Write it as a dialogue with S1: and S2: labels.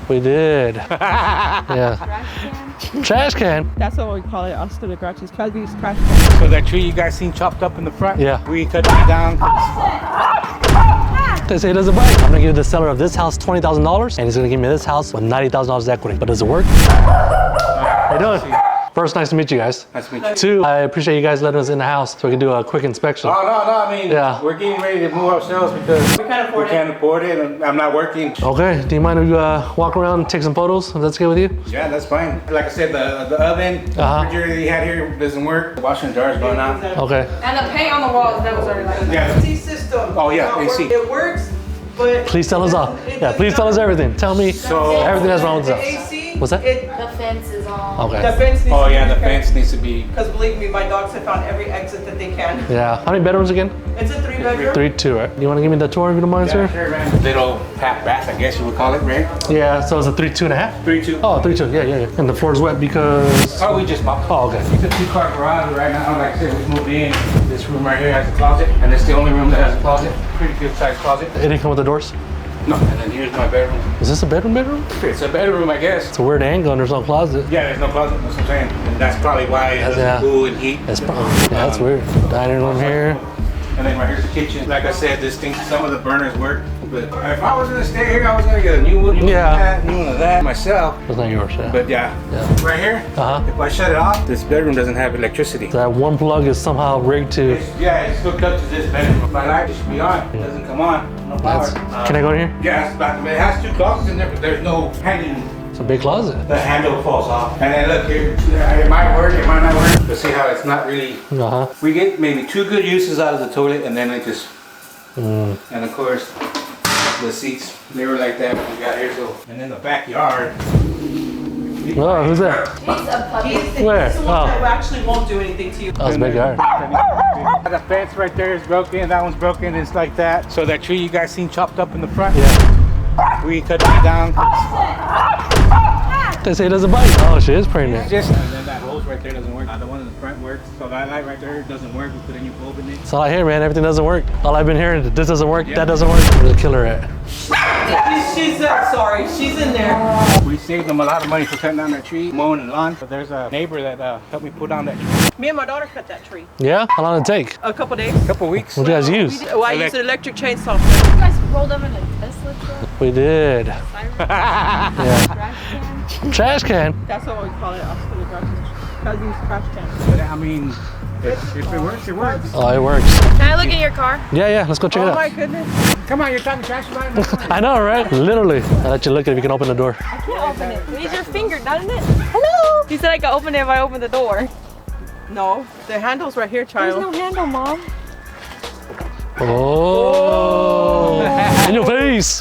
S1: We did. Yeah. Trash can.
S2: That's what we call it, Oscar the Grouchy's Cosby's trash can.
S3: So that tree you guys seen chopped up in the front?
S1: Yeah.
S3: We cut it down.
S1: They say it doesn't bite. I'm gonna give the seller of this house $20,000 and he's gonna give me this house with $90,000 equity. But does it work? How you doing? First, nice to meet you guys.
S3: Nice to meet you.
S1: Two, I appreciate you guys letting us in the house so we can do a quick inspection.
S3: Oh, no, I mean,
S1: Yeah.
S3: we're getting ready to move ourselves because
S2: We can't afford it.
S3: and I'm not working.
S1: Okay, do you mind if you walk around and take some photos, if that's okay with you?
S3: Yeah, that's fine. Like I said, the oven, refrigerator that you had here doesn't work. The washing jar's going out.
S1: Okay.
S4: And the paint on the walls, that was already like that.
S3: Yeah.
S2: AC system.
S3: Oh, yeah, AC.
S2: It works, but
S1: Please tell us all. Yeah, please tell us everything. Tell me everything that's wrong with
S2: the
S1: the house.
S2: AC.
S1: What's that?
S4: The fence is all.
S1: Okay.
S2: The fence needs
S3: Oh,
S2: to
S3: yeah,
S2: be
S3: the fence needs to be.
S2: Because believe me, my dogs have found every exit that they can.
S1: Yeah. How many bedrooms again?
S2: It's a 3-bedroom.
S1: 3-2, right? You want to give me the tour if you don't mind,
S3: Yeah,
S1: sir?
S3: sure, man. Little half bath, I guess you would call it, right?
S1: Yeah, so it's a 3-2.5?
S3: 3-2.
S1: Oh, 3-2, yeah. And the floor's wet because...
S3: Oh, we just popped.
S1: Oh, okay.
S3: It's a 2-car garage right now. Like I said, we moved in. This room right here has a closet, and it's the only room that has a closet. Pretty good sized closet.
S1: It didn't come with the doors?
S3: No, and then here's my bedroom.
S1: Is this a bedroom?
S3: It's a bedroom, I guess.
S1: It's a weird angle and there's no closet.
S3: Yeah, there's no closet. That's what I'm saying. And that's probably why it doesn't
S1: Yeah.
S3: cool and heat.
S1: That's probably, yeah, that's weird. Dining room here.
S3: And then right here's the kitchen. Like I said, this thing, some of the burners work. But if I was gonna stay here, I was gonna get a new one, new
S1: Yeah.
S3: one of that, new one of that myself.
S1: That's not yours, yeah.
S3: But yeah, right here, if I shut it off, this bedroom doesn't have electricity.
S1: That one plug is somehow rigged to...
S3: It's hooked up to this bedroom. If I light, it should be on. It doesn't come on. No power.
S1: Can I go in here?
S3: Yeah, it's about, it has 2 closets in there, but there's no hanging.
S1: It's a big closet.
S3: The handle falls off. And then look here, it might work, it might not work. But see how it's not really. We get maybe 2 good uses out of the toilet, and then it just. And of course, the seats, they were like that. We got here, so. And then the backyard.
S1: Oh, who's that?
S4: He's a puppy.
S1: Where?
S2: He's the one that actually won't do anything to you.
S1: Oh, it's a big yard.
S3: The fence right there is broken. That one's broken. It's like that. So that tree you guys seen chopped up in the front.
S1: Yeah.
S3: We cut it down.
S1: They say it doesn't bite. Oh, she is pregnant.
S3: And then that hose right there doesn't work. The one in the front works. So that light right there doesn't work. We put a new bulb in it.
S1: That's all I hear, man. Everything doesn't work. All I've been hearing, this doesn't work, that doesn't work. Where's the killer at?
S2: She's sorry, she's in there.
S3: We saved them a lot of money for cutting down that tree, mowing the lawn. But there's a neighbor that helped me put down that tree.
S2: Me and my daughter cut that tree.
S1: Yeah? How long did it take?
S2: A couple days.
S3: A couple weeks.
S1: What do you guys use?
S2: Well, I used an electric chainsaw.
S4: You guys rolled them in a Tesla truck?
S1: We did.
S4: Yeah. Trash can?
S1: Trash can?
S2: That's what we call it, Oscar the Grouchy's Cosby's trash can.
S3: But I mean, if it works, it works.
S1: Oh, it works.
S4: Can I look in your car?
S1: Yeah, let's go check it
S2: Oh
S1: out.
S2: my goodness.
S3: Come on, you're talking trash about it.
S1: I know, right? Literally. I'll let you look if you can open the door.
S4: I can't open it. Use your finger, doesn't it? Hello! He said I could open it if I open the door.
S2: No, the handle's right here,
S4: There's
S2: child.
S4: no handle, Mom.
S1: Oh. In your face.